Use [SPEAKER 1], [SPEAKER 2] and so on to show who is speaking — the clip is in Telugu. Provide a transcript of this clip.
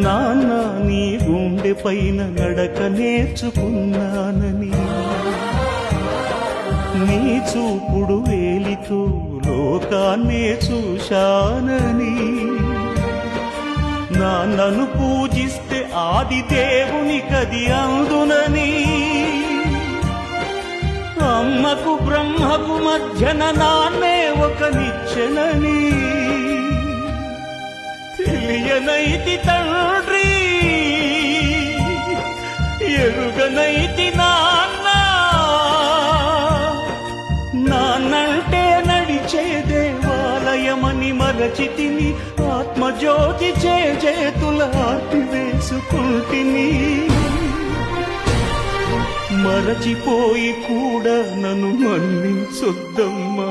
[SPEAKER 1] నాన్న నీ గుండె పైన నడక నేర్చుకున్నానని, నీ చూపుడు వేలితో లోకాన్నే చూశానని, నాన్నను పూజిస్తే ఆది దేవుని కది అందునని, అమ్మకు బ్రహ్మకు మధ్యన నాన్నే ఒక నిచ్చెనని తెలియనైతి తండ్రి, ఎరుగనైతి నాన్న. నాన్నంటే నడిచే దేవాలయమని మరచితిని, ఆత్మజ్యోతి చేతుల ఆర్తి వేసుకుంటిని. మరచిపోయి కూడా నన్ను మన్నించొద్దమ్మా.